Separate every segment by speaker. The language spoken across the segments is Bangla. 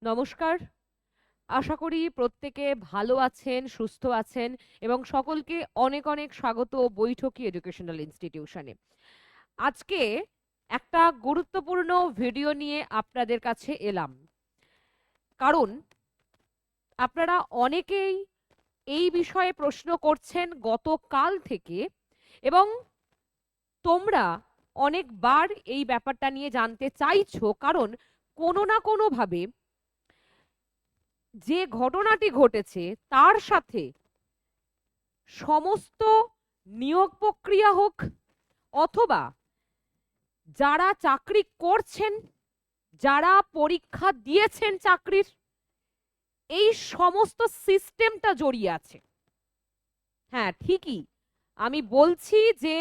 Speaker 1: নমস্কার। আশা করি প্রত্যেকে ভালো আছেন, সুস্থ আছেন এবং সকলকে অনেক অনেক স্বাগত বৈঠকি এডুকেশনাল ইনস্টিটিউশনে। আজকে একটা গুরুত্বপূর্ণ ভিডিও নিয়ে আপনাদের কাছে এলাম। কারণ আপনারা অনেকেই এই বিষয়ে প্রশ্ন করছেন গতকাল থেকে এবং তোমরা অনেকবার এই ব্যাপারটা নিয়ে জানতে চাইছো, কারণ কোনো না কোনোভাবে যে ঘটনাটি ঘটেছে তার সাথে সমস্ত নিয়োগ প্রক্রিয়া হোক অথবা যারা চাকরি করছেন, যারা পরীক্ষা দিয়েছেন চাকরির, এই সমস্ত সিস্টেমটা জড়িয়ে আছে। হ্যাঁ, ঠিকই আমি বলছি যে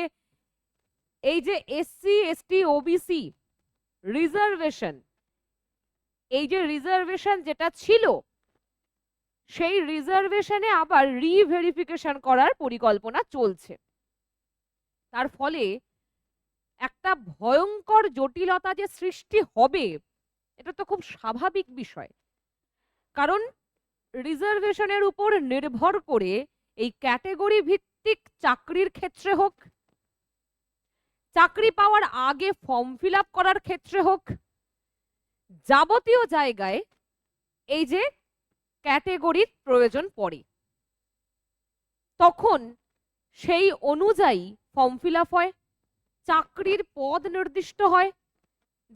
Speaker 1: এই যে এসসি এসটি ওবিসি রিজার্ভেশন, এই যে রিজার্ভেশন যেটা ছিল, সেই রিজার্ভেশনে আবার রিভেরিফিকেশন করার পরিকল্পনা চলছে। তার ফলে একটা ভয়ঙ্কর জটিলতা যে সৃষ্টি হবে, এটা তো খুব স্বাভাবিক বিষয়। কারণ রিজার্ভেশনের উপর নির্ভর করে এই ক্যাটেগরি ভিত্তিক চাকরির ক্ষেত্রে হোক, চাকরি পাওয়ার আগে ফর্ম ফিল আপ করার ক্ষেত্রে হোক, যাবতীয় জায়গায় এই যে ক্যাটেগরির প্রয়োজন পড়ে, তখন সেই অনুযায়ী ফর্ম ফিল আপ হয়, চাকরির পদ নির্দিষ্ট হয়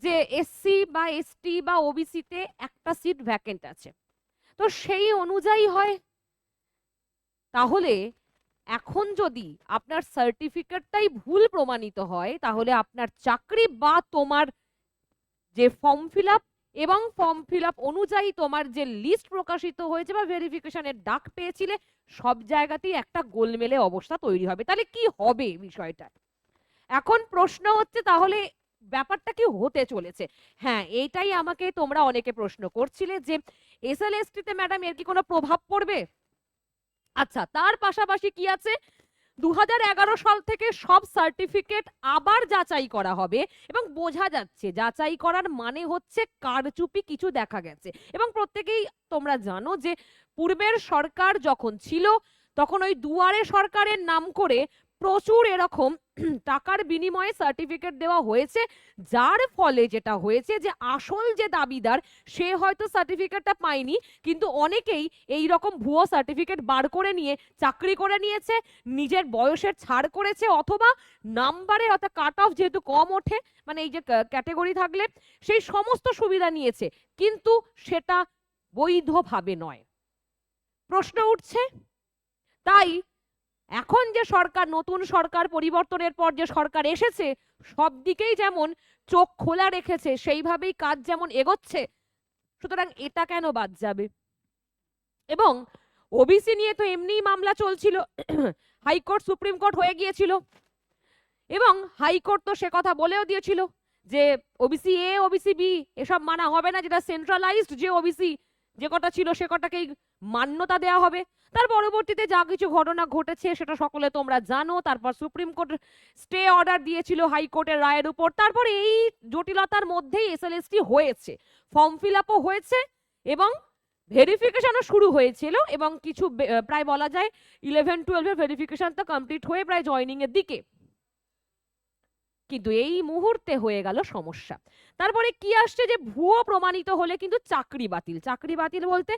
Speaker 1: যে এসসি বা এসটি বা ওবিসিতে একটা সিট ভ্যাকেন্ট আছে, তো সেই অনুযায়ী হয়। তাহলে এখন যদি আপনার সার্টিফিকেটটাই ভুল প্রমাণিত হয়, তাহলে আপনার চাকরি বা তোমার যে ফর্ম ফিল আপ এবং ফর্ম ফিল আপ অনুযায়ী তোমার যে লিস্ট প্রকাশিত হয়েছে বা ভেরিফিকেশনের ডাক পেয়েছিলে, সব জায়গাতেই একটা গোলমেলে অবস্থা তৈরি হবে। তাহলে কি হবে বিষয়টা? এখন প্রশ্ন হচ্ছে, তাহলে ব্যাপারটা কি হতে চলেছে? হ্যাঁ, এইটাই আমাকে তোমরা অনেকে প্রশ্ন করছিলে যে এসএলএসটি তে ম্যাডাম এর কি কোনো প্রভাব পড়বে? আচ্ছা, তার পাশাপাশি কি আছে, 2011 সাল থেকে সব সার্টিফিকেট আবার যাচাই করা হবে এবং বোঝা যাচ্ছে যাচাই করার মানে হচ্ছে কারচুপি কিছু দেখা গেছে। এবং প্রত্যেকেই তোমরা জানো যে পূর্বের সরকার যখন ছিল, তখন ওই দুয়ারে সরকারের নাম করে প্রচুর এরকম টাকার বিনিময়ে সার্টিফিকেট দেওয়া হয়েছে, যার ফলে যেটা হয়েছে যে আসল যে দাবিদার সে হয়তো সার্টিফিকেটটা পায়নি, কিন্তু অনেকেই এই রকম ভুয়ো সার্টিফিকেট বার করে নিয়ে চাকরি করে নিয়েছে, নিজের বয়সের ছাড় করেছে, অথবা নাম্বারে অর্থাৎ কাট অফ যেহেতু কম ওঠে, মানে এই যে ক্যাটেগরি থাকলে সেই সমস্ত সুবিধা নিয়েছে, কিন্তু সেটা বৈধভাবে নয়। প্রশ্ন উঠছে। তাই এখন যে সরকার, নতুন সরকার পরিবর্তনের পর যে সরকার এসেছে, সব দিকেই যেমন চোখ খোলা রেখেছে, সেইভাবেই কাজ যেমন এগোচ্ছে, সুতরাং এটা কেন বাদ যাবে? এবং ওবিসি নিয়ে তো এমনিই মামলা চলছিল, হাইকোর্ট সুপ্রিম কোর্ট হয়ে গিয়েছিল এবং হাইকোর্ট তো সে কথা বলেও দিয়েছিল যে ওবিসি এ ওবিসি বি এসব মানা হবে না, যেটা সেন্ট্রালাইজড যে ওবিসি যে কটা ছিল সে কটাকেই মান্যতা দেওয়া হবে। তার পরবর্তীতে যা কিছু ঘটনা ঘটেছে সেটা সকলে তোমরা জানো। তারপর সুপ্রিম কোর্ট স্টে অর্ডার দিয়েছিল হাইকোর্টের রায়ের উপর। তারপরে এই জটিলতার মধ্যেই এসএলএসটি হয়েছে, ফর্ম ফিল আপও হয়েছে এবং ভেরিফিকেশনও শুরু হয়েছিল, এবং কিছু প্রায় বলা যায় 11-12 ভেরিফিকেশন তো কমপ্লিট হয়ে প্রায় জয়নিং এর দিকে। কিন্তু এই মুহূর্তে হয়ে গেল সমস্যা। তারপরে কি আসছে যে ভুয়ো প্রমাণিত হলে কিন্তু চাকরি বাতিল। চাকরি বাতিল বলতে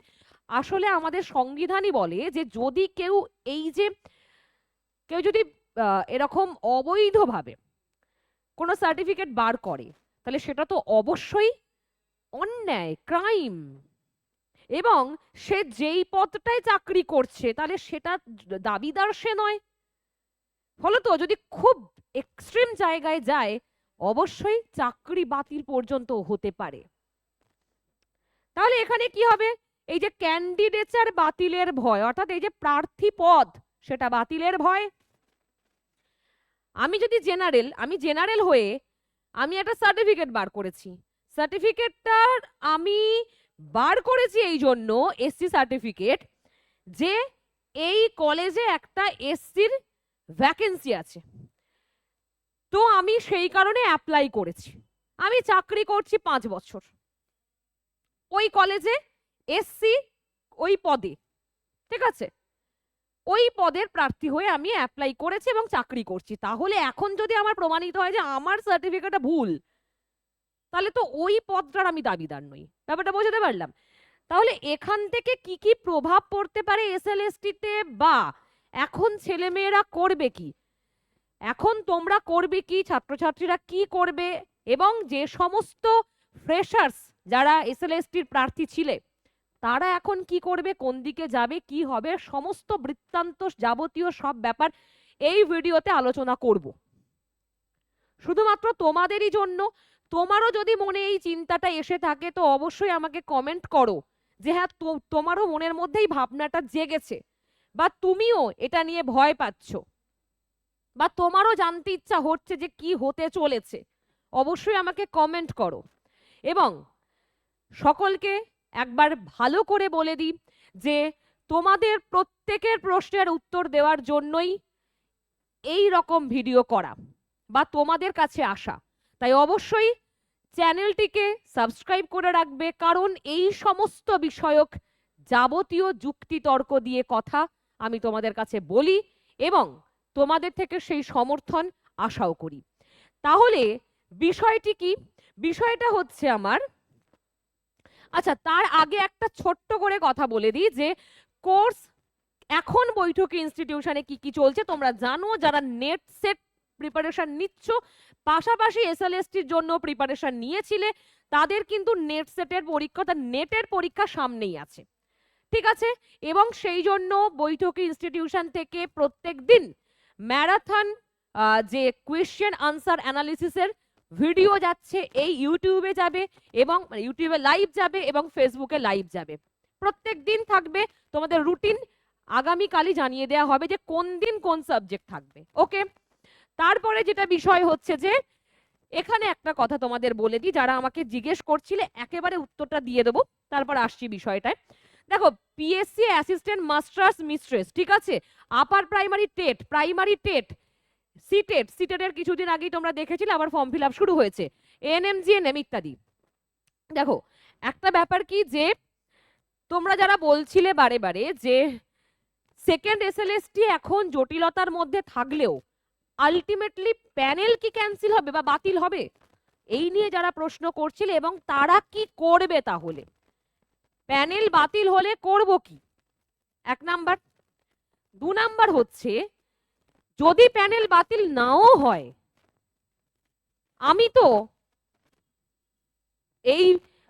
Speaker 1: আসলে আমাদের সংবিধানই বলে যে যদি কেউ এই যে কেউ যদি এরকম অবৈধভাবে কোনো সার্টিফিকেট বার করে, তাহলে সেটা তো অবশ্যই অন্যায়, ক্রাইম। এবং সে যেই পদটায় চাকরি করছে তাহলে সেটা দাবিদার সে নয়। ফলত যদি খুব এক্সট্রিম জায়গায় যায়, অবশ্যই চাকরি বাতিল পর্যন্ত হতে পারে। তাহলে এখানে কি হবে? এই যে ক্যান্ডিডেচার বাতিলের ভয়, অর্থাৎ এই যে প্রার্থী পদ সেটা বাতিলের ভয়। আমি যদি জেনারেল, আমি জেনারেল হয়ে আমি একটা সার্টিফিকেট বার করেছি, সার্টিফিকেটটার আমি বার করেছি এই জন্য, এসসি সার্টিফিকেট, যে এই কলেজে একটা এসসির ভ্যাকেন্সি আছে, তো আমি সেই কারণে অ্যাপ্লাই করেছি। আমি চাকরি করছি 5 বছর, ওই কলেজে এসসি ওই পদে, ঠিক আছে, ওই পদের প্রার্থী হয়ে আমি অ্যাপ্লাই করেছি এবং চাকরি করছি। তাহলে এখন যদি আমার প্রমাণিত হয় যে আমার সার্টিফিকেটটা ভুল, তাহলে তো ওই পদটার আমি দাবিদার নই। ব্যাপারটা বোঝাতে পারলাম? তাহলে এখান থেকে কি কি প্রভাব পড়তে পারে এসএলএসটি তে, বা এখন ছেলেমেয়েরা করবে কি, এখন তোমরা করবে কি, ছাত্রছাত্রীরা কি করবে, এবং যে সমস্ত ফ্রেশার্স যারা এসএলএসটির প্রার্থী ছিলে তারা এখন কি করবে, কোন দিকে যাবে, কি হবে, সমস্ত বৃত্তান্ত যাবতীয় সব ব্যাপার এই ভিডিওতে আলোচনা করব। শুধুমাত্র তোমাদেরই জন্য। তোমারও যদি মনে এই চিন্তাটা এসে থাকে তো অবশ্যই আমাকে কমেন্ট করো যে হ্যাঁ তোমারও মনের মধ্যেই ভাবনাটা জেগেছে, বা তুমিও এটা নিয়ে ভয় পাচ্ছ, বা তোমারও জানতে ইচ্ছা হচ্ছে যে কি হতে চলেছে। অবশ্যই আমাকে কমেন্ট করো। এবং সকলকে একবার ভালো করে বলে দিই যে তোমাদের প্রত্যেকের প্রশ্নের উত্তর দেওয়ার জন্যই এই রকম ভিডিও করা বা তোমাদের কাছে আসা। তাই অবশ্যই চ্যানেলটিকে সাবস্ক্রাইব করে রাখবে, কারণ এই সমস্ত বিষয়ক যাবতীয় যুক্তিতর্ক দিয়ে কথা আমি তোমাদের কাছে বলি এবং তোমাদের থেকে সেই সমর্থন আশাও করি। তাহলে বিষয়টি কি? বিষয়টা হচ্ছে আমার, আচ্ছা তার আগে একটা ছোট্ট করে কথা বলে দিই যে কোর্স এখন বৈঠকি ইনস্টিটিউশনে কি কি চলছে তোমরা জানো। যারা নেট সেট প্রিপারেশন নিচ্ছ, পাশাপাশি এসএলএসটির জন্য প্রিপারেশন নিয়েছিলে, তাদের কিন্তু নেট সেটের পরীক্ষা, নেটের পরীক্ষা সামনেই আছে, ঠিক আছে। এবং সেই জন্য বৈঠকি ইনস্টিটিউশন থেকে প্রত্যেক দিন ম্যারাথন যে কোয়েশ্চেন আনসার অ্যানালিসিসের ভিডিও যাচ্ছে, এই ইউটিউবে যাবে এবং ইউটিউবে লাইভ যাবে এবং ফেসবুকে লাইভ যাবে, প্রত্যেক দিন থাকবে। তোমাদের রুটিন আগামীকালই জানিয়ে দেওয়া হবে যে কোন দিন কোন সাবজেক্ট থাকবে, ওকে। তারপরে যেটা বিষয় হচ্ছে যে এখানে একটা কথা তোমাদের বলে দিই, যারা আমাকে জিজ্ঞেস করছিলে একেবারে উত্তরটা দিয়ে দেবো, তারপর আসছি বিষয়টায়। দেখো পিএসসি অ্যাসিস্ট্যান্ট মাস্টার্স মিস্ট্রেস, ঠিক আছে, upper primary TET, primary TET, CTET, সিটেটের কিছুদিন আগেই তোমরা দেখেছিলে আবার ফর্ম ফিল আপ শুরু হয়েছে, এএনএম জিএনএম ইত্যাদি। দেখো একটা ব্যাপার কি যে তোমরা যারা বলছিলে বারে বারে যে সেকেন্ড এসএলএসটি এখন জটিলতার মধ্যে থাকলেও আলটিমেটলি প্যানেল কি ক্যান্সেল হবে বা বাতিল হবে, এই নিয়ে যারা প্রশ্ন করছিলে এবং তারা কি করবে, তাহলে প্যানেল বাতিল হলে করব কি, এক নাম্বার। দু নাম্বার হচ্ছে যদি প্যানেল বাতিল নাও হয়, আমি তো এই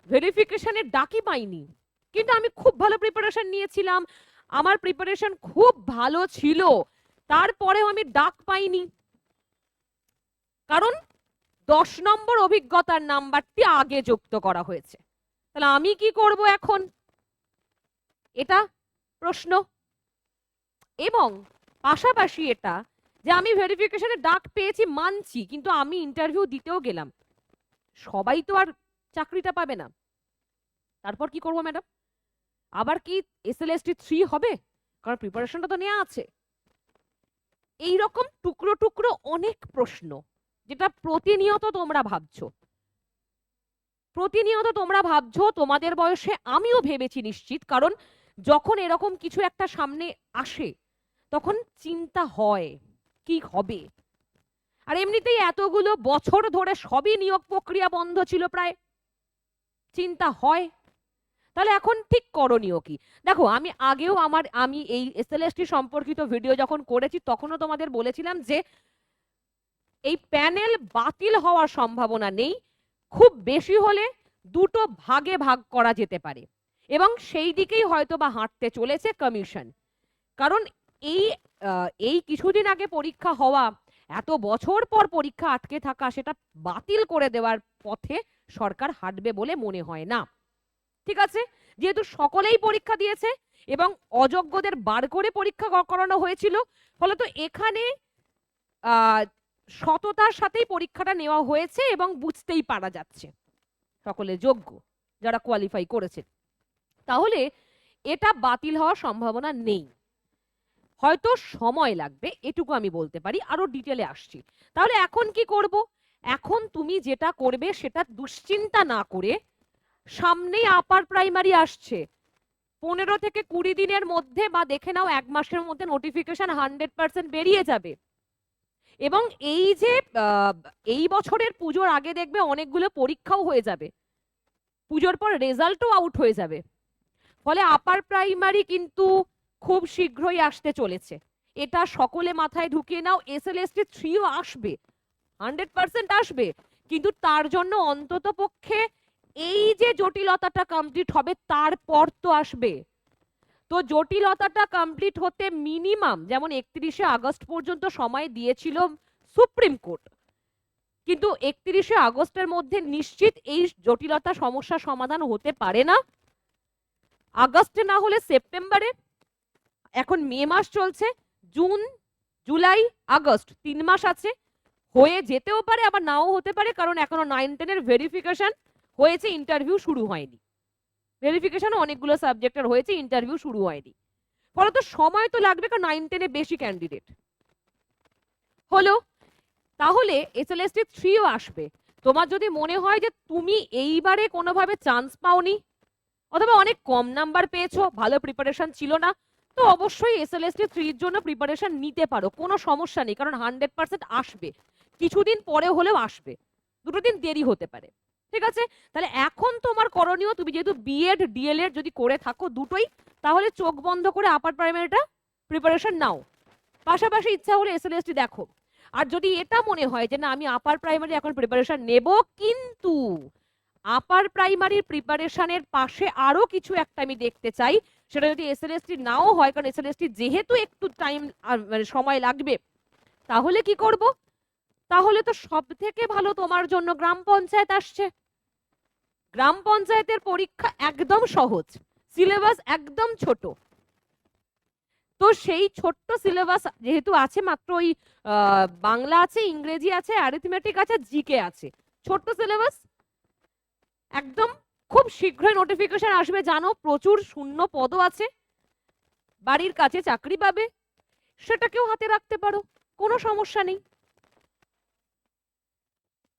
Speaker 1: ভেরিফিকেশনের ডাকই পাইনি, কিন্তু আমি খুব ভালো প্রিপারেশন নিয়েছিলাম, আমার প্রিপারেশন খুব ভালো ছিল, তারপরেও আমি ডাক পাইনি, কারণ 10 নম্বর অভিজ্ঞতার নাম্বারটি আগে যুক্ত করা হয়েছে। তাহলে আমি কি করব এখন, এটা প্রশ্ন। এবং পাশাপাশি এটা যে আমি ভেরিফিকেশনে ডাক পেয়েছি মানছি, কিন্তু আমি ইন্টারভিউ দিতেও গেলাম, সবাই তো আর চাকরিটা পাবে না। তারপর কি করব ম্যাডাম, আবার কি এসএলএসটি 3 হবে, কারণ প্রিপারেশনটা তো নেওয়া আছে। এই রকম টুকরো টুকরো অনেক প্রশ্ন যেটা প্রতিনিয়ত তোমরা ভাবছো, প্রতিনিয়ত তোমরা ভাবছো, তোমাদের বয়সে আমিও ভেবেছি নিশ্চিত, কারণ যখন এরকম কিছু একটা সামনে আসে তখন চিন্তা হয় কি হবে। আর এমনিতেই এতগুলো বছর ধরে সবই নিয়োগ প্রক্রিয়া বন্ধ ছিল প্রায়, চিন্তা হয়। তাহলে এখন ঠিক করণীয় কি? দেখো আমি আগেও আমি এই এসএলএসটি সম্পর্কিত ভিডিও যখন করেছি তখনও তোমাদের বলেছিলাম যে এই প্যানেল বাতিল হওয়ার সম্ভাবনা নেই, খুব বেশি হলে দুটো ভাগে ভাগ করা যেতে পারে এবং সেই দিকেই হয়তো বা হাঁটতে চলেছে কমিশন। কারণ এই কিছুদিন আগে পরীক্ষা হওয়া, এত বছর পর পরীক্ষা আটকে থাকা, সেটা বাতিল করে দেওয়ার পথে সরকার হাঁটবে বলে মনে হয় না, ঠিক আছে। যেহেতু সকলেই পরীক্ষা দিয়েছে এবং অযোগ্যদের বার করে পরীক্ষা করানো হয়েছিল, ফলে তো এখানে সততার সাথেই পরীক্ষাটা নেওয়া হয়েছে এবং বুঝতেই পারা যাচ্ছে সকলে যোগ্য যারা কোয়ালিফাই করেছে। তাহলে এটা বাতিল হওয়ার সম্ভাবনা নেই, হয়তো সময় লাগবে, এটুকু আমি বলতে পারি, আরো ডিটেলে আসছি। তাহলে এখন কি করব? এখন তুমি যেটা করবে সেটা দুশ্চিন্তা না করে সামনেই আপার প্রাইমারি আসছে, 15 থেকে 20 দিনের মধ্যে বা দেখে নাও 1 মাসের মধ্যে নোটিফিকেশন 100% বেরিয়ে যাবে। এবং এই যে এই বছরের পুজোর আগে দেখবে অনেকগুলো পরীক্ষাও হয়ে যাবে, পুজোর পর রেজাল্টও আউট হয়ে যাবে। ফলে আপার প্রাইমারি কিন্তু খুব শীঘ্রই আসতে চলেছে, এটা সকলে মাথায় ঢুকিয়ে নাও। এসএলএসটি 3ও আসবে, 100% আসবে, কিন্তু তার জন্য অন্তত পক্ষে এই যে জটিলতাটা কমপ্লিট হবে তারপর তো আসবে। তো জটিলতাটা কমপ্লিট হতে মিনিমাম যেমন 31শে আগস্ট পর্যন্ত সময় দিয়েছিল সুপ্রিম কোর্ট, কিন্তু 31শে আগস্টের মধ্যে নিশ্চিত এই জটিলতা সমস্যা সমাধান হতে পারে না। আগস্টে না হলে সেপ্টেম্বরে, এখন মে মাস চলছে, জুন জুলাই আগস্ট 3 মাস আছে, হয়ে যেতেও পারে আবার নাও হতে পারে, কারণ এখনো 9-10 ভেরিফিকেশন হয়েছে, ইন্টারভিউ শুরু হয়নি। ভেরিফিকেশন অনেকগুলো সাবজেক্টের হয়েছে, ইন্টারভিউ শুরু হয়নি, ফলত সময় তো লাগবে, কারণ 9-10 বেশি ক্যান্ডিডেট হলো। তাহলে এসএলএসটি 3ও আসবে। তোমার যদি মনে হয় যে তুমি এইবারে কোনোভাবে চান্স পাওনি অথবা অনেক কম নাম্বার পেয়েছো, ভালো প্রিপারেশন ছিল না, তো অবশ্যই এসএলএসটি 3 এর জন্য প্রিপারেশন নিতে পারো, কোনো সমস্যা নেই, কারণ 100% আসবে, কিছুদিন পরে হলেও আসবে, 2 দিন দেরি হতে পারে। ঠিক আছে, তাহলে এখন তোমার করণীয়, তুমি যেহেতু বিএড ডিএলএড যদি করে থাকো দুটোই, তাহলে চোখ বন্ধ করে আপার প্রাইমারিটা প্রিপারেশন নাও, পাশাপাশি ইচ্ছা হলে এসএলএসটি দেখো। আর যদি এটা মনে হয় যে না আমি আপার প্রাইমারি এখন প্রিপারেশন নেব, কিন্তু আপার প্রাইমারির প্রিপারেশনের পাশে আরো কিছু একটা আমি দেখতে চাই, সেটা যদি এসএলএসটি নাও হয়, কারণ এসএলএসটি যেহেতু একটু টাইম মানে সময় লাগবে, তাহলে কি করব? তাহলে তো সব থেকে ভালো তোমার জন্য গ্রাম পঞ্চায়েত আসছে। গ্রাম পঞ্চায়েতের পরীক্ষা একদম সহজ, সিলেবাস একদম ছোট। তো সেই ছোট্ট সিলেবাস যেহেতু আছে, মাত্র ওই বাংলা আছে, ইংরেজি আছে, অ্যারিথমেটিক আছে, জিকে আছে, ছোট্ট সিলেবাস, একদম খুব শীঘ্রই নোটিফিকেশন আসবে, জানো প্রচুর শূন্য পদও আছে, বাড়ির কাছে চাকরি পাবে, সেটাকেও হাতে রাখতে পারো, কোনো সমস্যা নেই।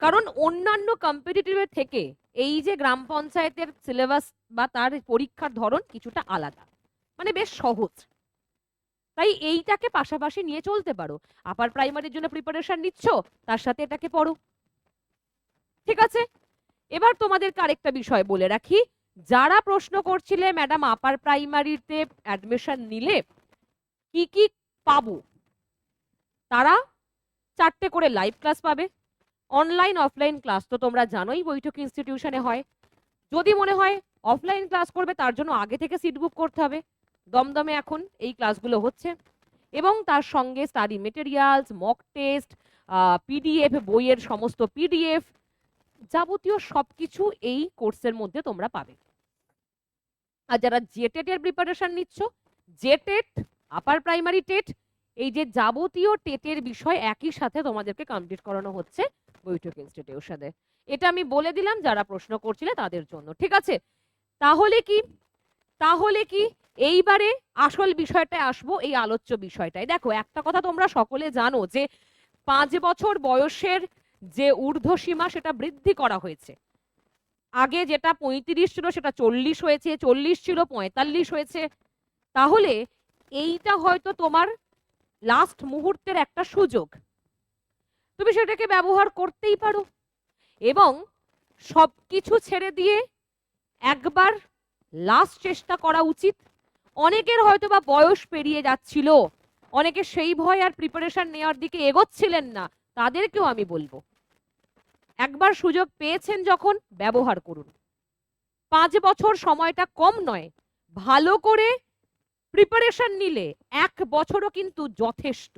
Speaker 1: কারণ অন্যান্য কম্পিটিটিভের থেকে এই যে গ্রাম পঞ্চায়েতের সিলেবাস বা তার পরীক্ষার ধরন কিছুটা আলাদা, মানে বেশ সহজ, তাই এইটাকে পাশাপাশি নিয়ে চলতে পারো। আপার প্রাইমারির জন্য প্রিপারেশন নিচ্ছ, তার সাথে এটাকে পড়ো। ঠিক আছে, এবার তোমাদেরকে আরেকটা বিষয় বলে রাখি, যারা প্রশ্ন করছিলে ম্যাডাম আপার প্রাইমারিতে অ্যাডমিশন নিলে কি কি পাবো, তারা 4টে করে লাইভ ক্লাস পাবে, অনলাইন অফলাইন ক্লাস তো তোমরা জানোই বৈঠক ইনস্টিটিউশনে হয়। যদি মনে হয় অফলাইন ক্লাস করবে, তার জন্য আগে থেকে সিট বুক করতে হবে, দমদমে এখন এই ক্লাসগুলো হচ্ছে, এবং তার সঙ্গে study materials, mock test, PDF, বইয়ের সমস্ত পিডিএফ, যাবতীয় সবকিছু এই কোর্সের মধ্যে তোমরা পাবে। আর যারা জেটেট এর প্রিপারেশন নিচ্ছ, জেটেট, আপার প্রাইমারি টেট, এই যে যাবতীয় টেটের বিষয় একই সাথে তোমাদেরকে কমপ্লিট করানো হচ্ছে বৈঠক ইনস্টিটিউশনে। এটা আমি বলে দিলাম যারা প্রশ্ন করছিলে তাদের জন্য। ঠিক আছে, তাহলে কি এইবারে আসল বিষয়টায় আসবো, এই আলোচ্য বিষয়টায়। দেখো একটা কথা তোমরা সকলে জানো যে 5 বছর বয়সের যে ঊর্ধ্বসীমা সেটা বৃদ্ধি করা হয়েছে। আগে যেটা 35 ছিল সেটা 40 হয়েছে, 40 ছিল 45 হয়েছে। তাহলে এইটা হয়তো তোমার লাস্ট মুহূর্তের একটা সুযোগ, তুমি সেটাকে ব্যবহার করতেই পারো, এবং সবকিছু ছেড়ে দিয়ে একবার লাস্ট চেষ্টা করা উচিত। অনেকের হয়তো বা বয়স পেরিয়ে যাচ্ছিল, অনেকে সেই ভয় আর প্রিপারেশন নেওয়ার দিকে এগোচ্ছিলেন না, তাদেরকেও আমি বলবো একবার সুযোগ পেয়েছেন যখন ব্যবহার করুন। 5 বছর সময়টা কম নয়, ভালো করে প্রিপারেশন নিলে 1 বছরও কিন্তু যথেষ্ট।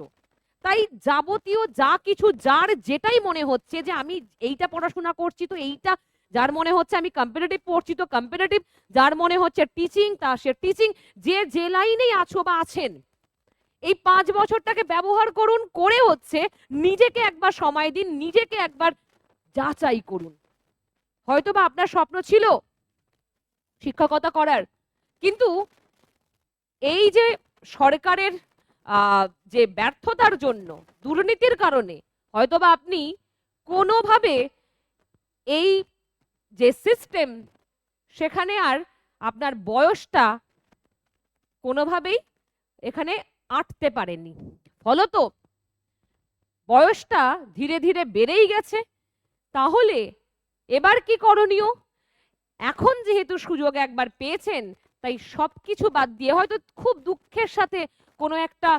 Speaker 1: তাই যাবতীয় যা কিছু, যার যেটাই মনে হচ্ছে যে আমি এইটা পড়াশোনা করছি তো এইটা, যার মনে হচ্ছে আমি কম্পিটিটিভ পড়ছি তো কম্পিটিটিভ, যার মনে হচ্ছে টিচিং তা সে টিচিং, যে লাইনেই আছো বা আছেন, এই 5 বছরটাকে ব্যবহার করুন, করে হচ্ছে নিজেকে একবার সময় দিন, নিজেকে একবার যাচাই করুন। হয়তো বা আপনার স্বপ্ন ছিল শিক্ষকতা করার, কিন্তু এই যে সরকারের যে ব্যর্থতার জন্য, দুর্নীতির কারণে হয়তোবা আপনি কোনোভাবে এই যে সিস্টেম সেখানে আর আপনার বয়সটা কোনোভাবেই এখানে আটতে পারেনি, ফলত বয়সটা ধীরে ধীরে বেড়েই গেছে। তাহলে এবার কি করণীয়? এখন যেহেতু সুযোগ একবার পেয়েছেন, তাই সবকিছু বাদ দিয়ে, হয়তো খুব দুঃখের সাথে কোনো একটা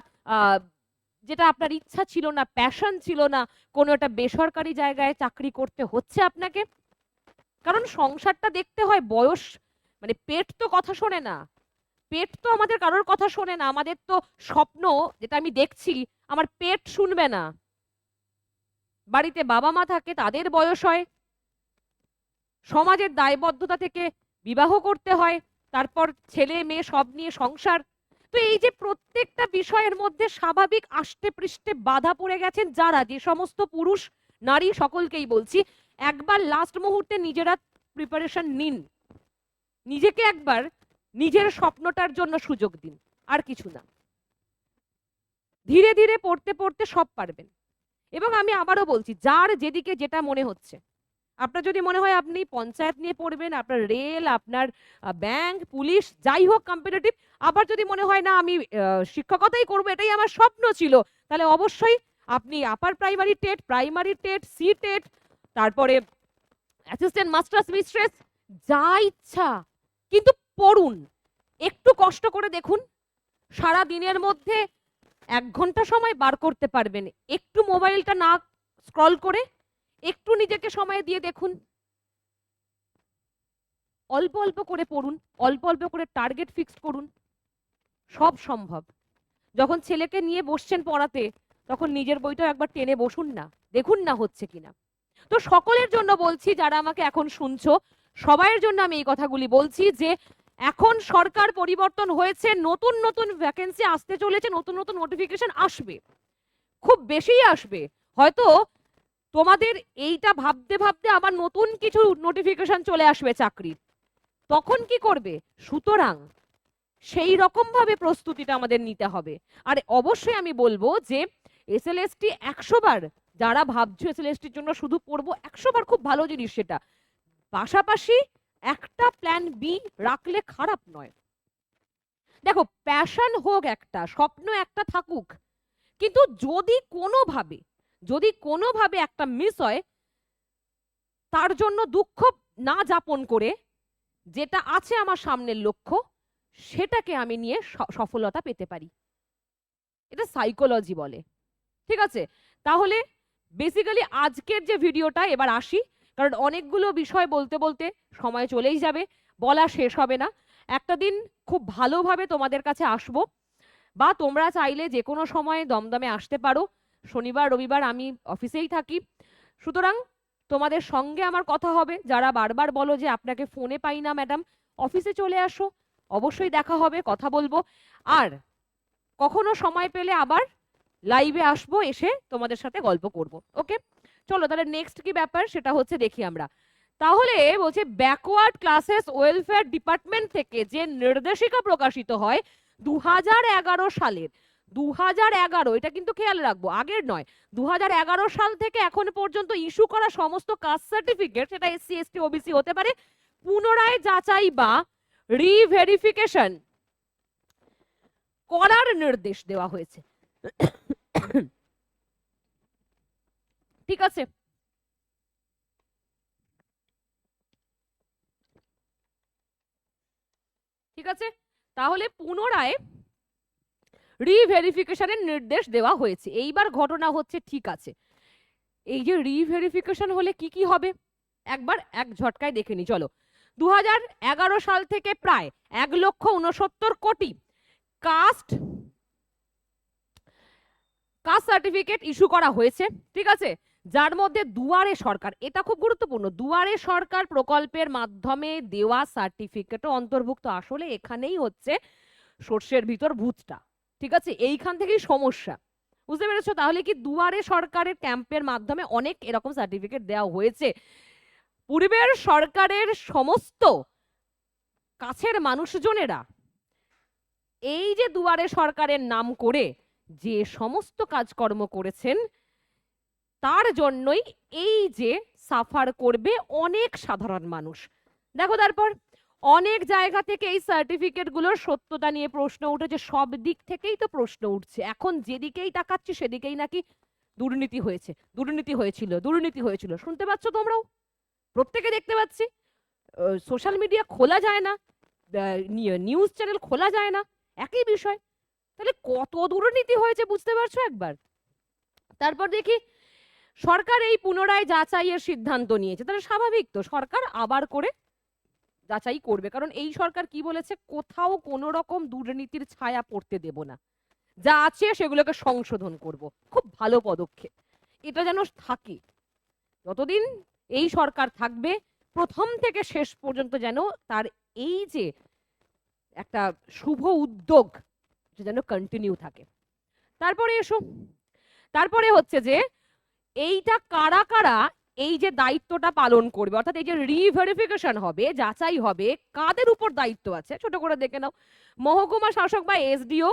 Speaker 1: যেটা আপনার ইচ্ছা ছিল না, প্যাশন ছিল না, কোনো একটা বেসরকারি জায়গায় চাকরি করতে হচ্ছে আপনাকে, কারণ সংসারটা দেখতে হয়। বয়স মানে পেট তো কথা শোনে না, পেট তো আমাদের কারোর কথা শোনে না। আমাদের তো স্বপ্ন, যেটা আমি দেখছি, আমার পেট শুনবে না। বাড়িতে বাবা মা থাকে, তাদের বয়স হয়, সমাজের দায়বদ্ধতা থেকে বিবাহ করতে হয়, তারপর ছেলে মেয়ে সব নিয়ে সংসার। তো এই যে প্রত্যেকটা বিষয়ের মধ্যে স্বাভাবিক আষ্টে পৃষ্ঠে বাধা পড়ে গেছেন যারা, যে সমস্ত পুরুষ নারী সকলকেই বলছি, একবার লাস্ট মুহূর্তে নিজেরা প্রিপারেশন নিন, নিজেকে একবার নিজের স্বপ্নটার জন্য সুযোগ দিন, আর কিছু না। ধীরে ধীরে পড়তে পড়তে সব পারবেন। এবং আমি আবারও বলছি, যার যেদিকে যেটা মনে হচ্ছে, আপনার যদি মনে হয় আপনি পঞ্চায়েত নিয়ে পড়বেন, আপনার রেল, আপনার ব্যাংক, পুলিশ, যাই হোক কম্পিটিটিভ, আবার যদি মনে হয় না আমি শিক্ষকতাই করবো, এটাই আমার স্বপ্ন ছিল, তাহলে অবশ্যই আপনি upper primary TET, primary TET, C TET, তারপরে অ্যাসিস্ট্যান্ট মাস্টার্স মিস্ট্রেস, যা ইচ্ছা, কিন্তু পড়ুন, একটু কষ্ট করে দেখুন। সারা দিনের মধ্যে 1 ঘন্টা সময় বার করতে পারবেন, একটু মোবাইলটা না স্ক্রল করে একটু নিজেকে সময় দিয়ে দেখুন। অল্প অল্প করে পড়ুন, অল্প অল্প করে টার্গেট ফিক্সড করুন, সব সম্ভব। যখন ছেলেকে নিয়ে বসছেন পড়াতে, তখন নিজের বইটাও একবার টেনে বসুন না, দেখুন না হচ্ছে কিনা। তো সকলের জন্য বলছি, যারা আমাকে এখন শুনছো, সবাইয়ের জন্য আমি এই কথাগুলি বলছি যে এখন সরকার পরিবর্তন হয়েছে, নতুন নতুন ভ্যাকেন্সি আসতে চলেছে, নতুন নতুন নোটিফিকেশন আসবে, খুব বেশিই আসবে। হয়তো তোমাদের এইটা ভাবতে ভাবতে আবার নতুন কিছু নোটিফিকেশন চলে আসবে চাকরির, তখন কি করবে? সুতরাং সেই রকম ভাবে প্রস্তুতিটা আমাদের নিতে হবে। আর অবশ্যই আমি বলবো যে এসএলএসটি 100 বার, যারা ভাবছো এসএলএসটির জন্য শুধু পড়বো, 100 বার খুব ভালো জিনিস সেটা, পাশাপাশি একটা প্ল্যান বি রাখলে খারাপ নয়। দেখো, প্যাশন হোক একটা, স্বপ্ন একটা থাকুক, কিন্তু যদি কোনোভাবে একটা মিস হয়, তার জন্য দুঃখ না যাপন করে যেটা আছে আমার সামনের লক্ষ্য, সেটাকে আমি নিয়ে সফলতা পেতে পারি। এটা সাইকোলজি বলে, ঠিক আছে? তাহলে বেসিক্যালি আজকের যে ভিডিওটা, এবার আসি, কারণ অনেকগুলো বিষয় বলতে বলতে সময় চলেই যাবে, বলা শেষ হবে না। একটা দিন খুব ভালোভাবে তোমাদের কাছে আসবো, বা তোমরা চাইলে যে কোনো সময় দমদমে আসতে পারো, শনিবার রবিবার আমি অফিসেই থাকি। সুতরাং তোমাদের সঙ্গে আমার কথা হবে। যারা বারবার বলো যে আপনাকে ফোনে পাই না ম্যাডাম, অফিসে চলে আসো, অবশ্যই দেখা হবে, কথা বলবো। আর কখনো সময় পেলে আবার লাইভে আসবো, এসে তোমাদের সাথে গল্প করব। ওকে, চলো তাহলে নেক্সট কি ব্যাপার সেটা হচ্ছে দেখি আমরা। তাহলে বলছে ব্যাকওয়ার্ড ক্লাসেস ওয়েলফেয়ার ডিপার্টমেন্ট থেকে যে নির্দেশিকা প্রকাশিত হয় 2011 সালের, 2011, এটা কিন্তু খেয়াল রাখবো, আগের নয়, 2011 সাল থেকে এখন পর্যন্ত ইস্যু করা সমস্ত কাস্ট সার্টিফিকেট, সেটা এসসি এসটি ওবিসি হতে পারে, পুনরায় যাচাই বা রিভেরিফিকেশন করার নির্দেশ দেওয়া হয়েছে। ঠিক আছে? ঠিক আছে, তাহলে পুনরায় রিভেরিফিকেশনের নির্দেশ দেওয়া হয়েছে। এইবার ঘটনা হচ্ছে, ঠিক আছে, এই যে রিভেরিফিকেশন হলে কি কি হবে একবার এক ঝটকায় দেখে নি। চলো, 2011 সাল থেকে প্রায় 1,69 কোটি কাস্ট সার্টিফিকেট ইস্যু করা হয়েছে, ঠিক আছে, যার মধ্যে দুয়ারে সরকার, এটা খুব গুরুত্বপূর্ণ, দুয়ারে সরকার প্রকল্পের মাধ্যমে দেওয়া সার্টিফিকেটও অন্তর্ভুক্ত। আসলে এখানেই হচ্ছে সর্ষের ভিতর ভূতটা, ঠিক আছে, এইখান থেকেই সমস্যা, বুঝতে পেরেছো? তাহলে কি দুয়ারে সরকারের ক্যাম্পের মাধ্যমে অনেক এরকম সার্টিফিকেট দেওয়া হয়েছে। পূর্বের সরকারের সমস্ত কাছের মানুষজনেরা এই যে দুয়ারে সরকারের নাম করে যে সমস্ত কাজকর্ম করেছেন, তার জন্যই এই যে সাফার করবে অনেক সাধারণ মানুষ। দেখো, তারপর অনেক জায়গা থেকে এই সার্টিফিকেট গুলোর সত্যতা নিয়ে প্রশ্ন উঠেছে, সব দিক থেকেই তো প্রশ্ন উঠছে। এখন যেদিকেই তাকাচ্ছি সেদিকেই নাকি দুর্নীতি হয়েছে, দুর্নীতি হয়েছিল, দুর্নীতি হয়েছিল। শুনতে পাচ্ছ তোমরাও? প্রত্যেকে দেখতে পাচ্ছি। সোশ্যাল মিডিয়া খোলা যায় না, নিউজ চ্যানেল খোলা যায় না, একই বিষয়। তাহলে কত দুর্নীতি হয়েছে বুঝতে পারছো একবার? তারপর দেখি সরকার এই পুনরায় যাচাইয়ের সিদ্ধান্ত নিয়েছে। তাহলে স্বাভাবিক তো, সরকার আবার করে যাচাই করবে, কারণ এই সরকার কি বলেছে, কোথাও কোনো রকম দুর্নীতির ছায়া পড়তে দেব না, যা আছে সেগুলোকে সংশোধন করব। খুব ভালো পদক্ষেপ, এটা যেন থাকে। যতদিন এই সরকার থাকবে প্রথম থেকে শেষ পর্যন্ত যেন তার এই যে একটা শুভ উদ্যোগ যেন কন্টিনিউ থাকে। তারপরে এসো, তারপরে হচ্ছে যে এইটা কারা কারা এই যে দায়িত্বটা পালন করবে, অর্থাৎ এই যে রিভেরিফিকেশন হবে, যাচাই হবে, কাদের উপর দায়িত্ব আছে ছোট করে দেখে নাও। মহকুমা শাসক বা এসডিও,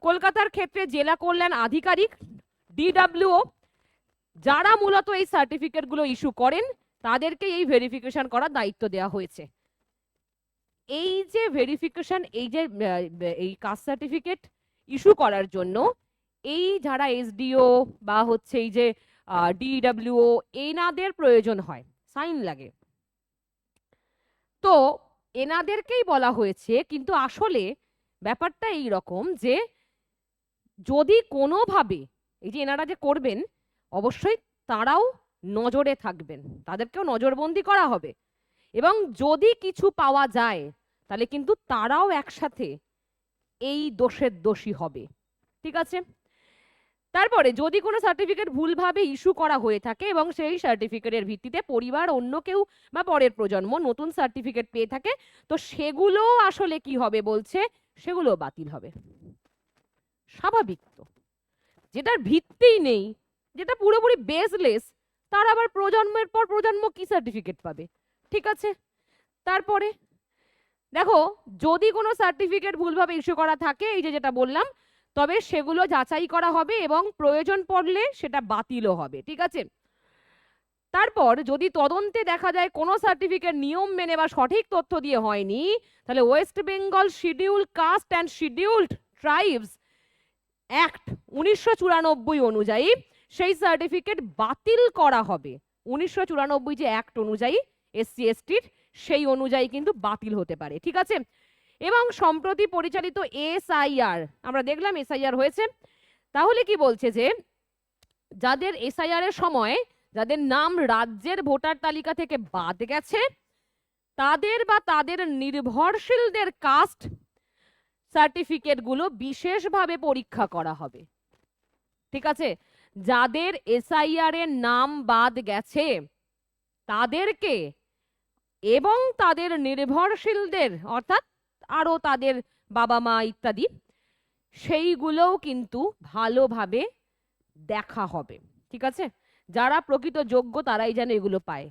Speaker 1: কলকাতার ক্ষেত্রে জেলা কল্যাণ আধিকারিক, ডিডব্লিউও, যারা মূলত এই সার্টিফিকেট গুলো ইস্যু করেন তাদেরকে এই ভেরিফিকেশন করার দায়িত্ব দেওয়া হয়েছে। এই যে ভেরিফিকেশন, এই যে এই কাস্ট সার্টিফিকেট ইস্যু করার জন্য এই যারা এসডিও বা হচ্ছে এই যে ডিডব্লিউও, এনাদের প্রয়োজন হয়, সাইন লাগে। তো এনাদেরকেই বলা হয়েছে, কিন্তু আসলে ব্যাপারটা এই রকম যে যদি কোনোভাবে এই যে এনারা যে করবেন, অবশ্যই তারাও নজরে থাকবেন, তাদেরকেও নজরবন্দি করা হবে, এবং যদি কিছু পাওয়া যায় তাহলে কিন্তু তারাও একসাথে এই দোষের দোষী হবে। ঠিক আছে? তারপরে যদি কোনো সার্টিফিকেট ভুলভাবে ইস্যু করা হয়ে থাকে এবং সেই সার্টিফিকেটের ভিত্তিতে পরিবার অন্য কেউ বা পরের প্রজন্ম নতুন সার্টিফিকেট পেয়ে থাকে, তো সেগুলো আসলে কি হবে বলছে, সেগুলো বাতিল হবে। স্বাভাবিক তো, যেটার ভিত্তিই নেই, যেটা পুরোপুরি বেসলেস, তার আবার প্রজন্মের পর প্রজন্ম কি সার্টিফিকেট পাবে? ঠিক আছে। তারপরে দেখো, যদি কোনো সার্টিফিকেট ভুলভাবে ইস্যু করা থাকে, এই যে যেটা বললাম, তবে সেগুলো যাচাই করা হবে এবং প্রয়োজন পড়লে সেটা বাতিলও হবে। ঠিক আছে? তারপর যদি তদন্তে দেখা যায় কোনো সার্টিফিকেট নিয়ম মেনে বা সঠিক তথ্য দিয়ে হয়নি, তাহলে West Bengal scheduled caste and scheduled tribes act 1994 অনুযায়ী সেই সার্টিফিকেট বাতিল করা হবে। 1994 যে অ্যাক্ট অনুযায়ী এসসি এসটির, সেই অনুযায়ী কিন্তু বাতিল হতে পারে। ঠিক আছে? এবং সম্প্রতি পরিচালিত এসআইআর, আমরা দেখলাম এসআইআর হয়েছে, তাহলে কি বলছে যে যাদের এসআইআর এর সময় যাদের নাম রাজ্যের ভোটার তালিকা থেকে বাদ গেছে, তাদের বা তাদের নির্ভরশীলদের কাস্ট সার্টিফিকেট গুলো বিশেষভাবে পরীক্ষা করা হবে। ঠিক আছে? যাদের এসআইআর এর নাম বাদ গেছে তাদেরকে এবং তাদের নির্ভরশীলদের, অর্থাৎ আরো তাদের বাবা মা ইত্যাদি, সেইগুলোও কিন্তু ভালোভাবে দেখা হবে। ঠিক আছে? যারা প্রকৃত যোগ্য তারাই যেন এগুলো পায়।